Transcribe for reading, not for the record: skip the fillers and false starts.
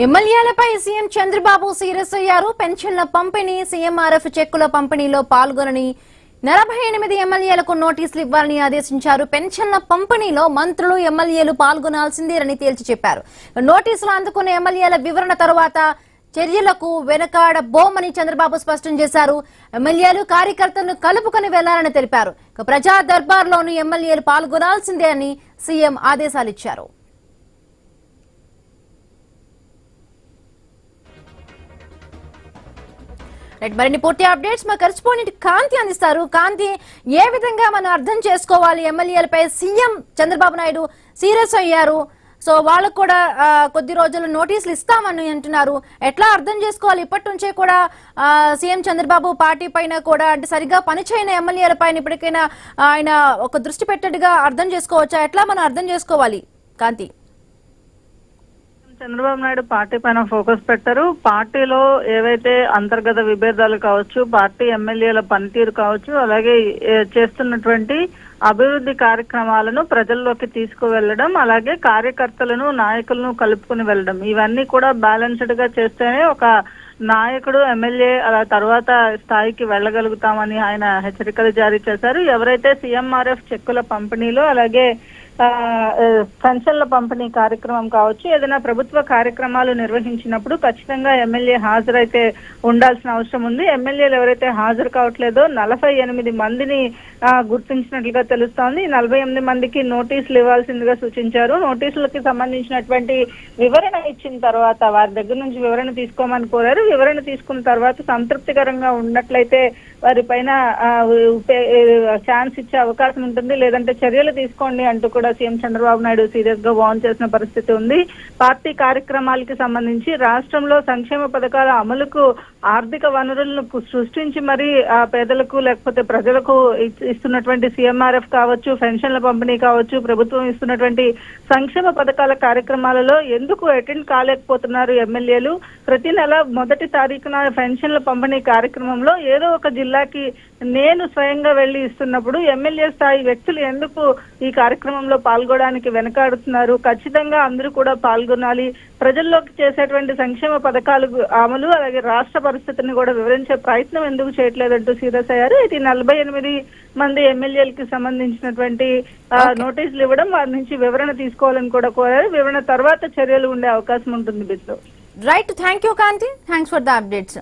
ఎమ్మెల్యేలపై CM Chandrababu serious అయ్యారు. పెన్షన్ల పంపిణీ, సీఎంఆర్ఎఫ్ చెక్కుల పంపిణీలో పాల్గొనని 48 ఎమ్మెల్యేలకు నోటీసులు ఇవ్వాలని ఆదేశించారు. పెన్షన్ల పంపిణీలో మంత్రులు, ఎమ్మెల్యేలు పాల్గొనాల్సిందేనని తేల్చి చెప్పారు. నోటీసులు అందుకున్న ఎమ్మెల్యేల వివరణ తర్వాత చర్యలకు వెనకాడబోమని చంద్రబాబు స్పష్టం చేశారు. ఎమ్మెల్యేలు, కార్యకర్తలను కలుపుకొని వెళ్లాలని తెలిపారు. ప్రజా దర్బార్లోనూ ఎమ్మెల్యేలు పాల్గొనాల్సిందే అని సీఎం ఆదేశాలిచ్చారు. మరిన్ని పూర్తి అప్డేట్స్ మా కరెస్పాండెంట్ కాంతి అందిస్తారు. కాంతి, ఏ విధంగా మనం అర్థం చేసుకోవాలి? ఎమ్మెల్యేలపై సీఎం చంద్రబాబు నాయుడు సీరియస్ అయ్యారు. సో వాళ్ళకు కూడా కొద్ది రోజుల్లో నోటీసులు ఇస్తామని అంటున్నారు. ఎట్లా అర్థం చేసుకోవాలి? ఇప్పటి నుంచే కూడా సీఎం చంద్రబాబు పార్టీ పైన కూడా అంటే సరిగ్గా పనిచేయని ఎమ్మెల్యేల పైన ఇప్పటికైనా ఆయన ఒక దృష్టి పెట్టేట్టుగా అర్థం చేసుకోవచ్చా? ఎట్లా మనం అర్థం చేసుకోవాలి కాంతి? చంద్రబాబు నాయుడు పార్టీ పైన ఫోకస్ పెట్టారు. పార్టీలో ఏవైతే అంతర్గత విభేదాలు కావచ్చు, పార్టీ ఎమ్మెల్యేల పనితీరు కావచ్చు, అలాగే చేస్తున్నటువంటి అభివృద్ధి కార్యక్రమాలను ప్రజల్లోకి తీసుకువెళ్లడం, అలాగే కార్యకర్తలను, నాయకులను కలుపుకుని వెళ్ళడం, ఇవన్నీ కూడా బ్యాలెన్స్డ్ గా చేస్తేనే ఒక నాయకుడు, ఎమ్మెల్యే అలా తర్వాత స్థాయికి వెళ్ళగలుగుతామని ఆయన హెచ్చరికలు జారీ చేశారు. ఎవరైతే సీఎంఆర్ఎఫ్ చెక్కుల పంపిణీలో, అలాగే పెన్షన్ల పంపిణీ కార్యక్రమం కావచ్చు, ఏదైనా ప్రభుత్వ కార్యక్రమాలు నిర్వహించినప్పుడు ఖచ్చితంగా ఎమ్మెల్యే హాజరైతే ఉండాల్సిన అవసరం ఉంది. ఎమ్మెల్యేలు ఎవరైతే హాజరు కావట్లేదో 48 మందిని గుర్తించినట్లుగా తెలుస్తోంది. 48 మందికి నోటీసులు ఇవ్వాల్సిందిగా సూచించారు. నోటీసులకి సంబంధించినటువంటి వివరణ ఇచ్చిన తర్వాత వారి దగ్గర నుంచి వివరణ తీసుకోమని కోరారు. వివరణ తీసుకున్న తర్వాత సంతృప్తికరంగా ఉన్నట్లయితే వారి పైన ఛాన్స్ ఇచ్చే అవకాశం ఉంటుంది, లేదంటే చర్యలు తీసుకోండి అంటూ కూడా సీఎం చంద్రబాబు నాయుడు సీరియస్ గా వార్న్ చేసిన పరిస్థితి ఉంది. పార్టీ కార్యక్రమాలకి సంబంధించి రాష్ట్రంలో సంక్షేమ పథకాల అమలుకు ఆర్థిక వనరులను సృష్టించి మరి పేదలకు లేకపోతే ప్రజలకు ఇస్తున్నటువంటి సీఎంఆర్ఎఫ్ కావచ్చు, పెన్షన్ల పంపిణీ కావచ్చు, ప్రభుత్వం ఇస్తున్నటువంటి సంక్షేమ పథకాల కార్యక్రమాలలో ఎందుకు అటెండ్ కాలేకపోతున్నారు ఎమ్మెల్యేలు? ప్రతి నెల 1వ తారీఖున పెన్షన్ల పంపిణీ కార్యక్రమంలో ఏదో ఒక జిల్లాకి నేను స్వయంగా వెళ్లి ఇస్తున్నప్పుడు ఎమ్మెల్యే స్థాయి వ్యక్తులు ఎందుకు ఈ కార్యక్రమంలో పాల్గొనడానికి వెనకాడుతున్నారు? ఖచ్చితంగా అందరూ కూడా పాల్గొనాలి. ప్రజల్లోకి చేసేటువంటి సంక్షేమ పథకాలు అమలు, అలాగే రాష్ట్ర పరిస్థితిని కూడా వివరించే ప్రయత్నం ఎందుకు చేయట్లేదంటూ సీరియస్ అయ్యారు. ఇది 48 మంది ఎమ్మెల్యేలకి సంబంధించినటువంటి నోటీసులు ఇవ్వడం, వారి నుంచి వివరణ తీసుకోవాలని కూడా కోరారు. వివరణ తర్వాత చర్యలు ఉండే అవకాశం ఉంటుంది. బిస్లో right, thank you Kanthi, thanks for the updates.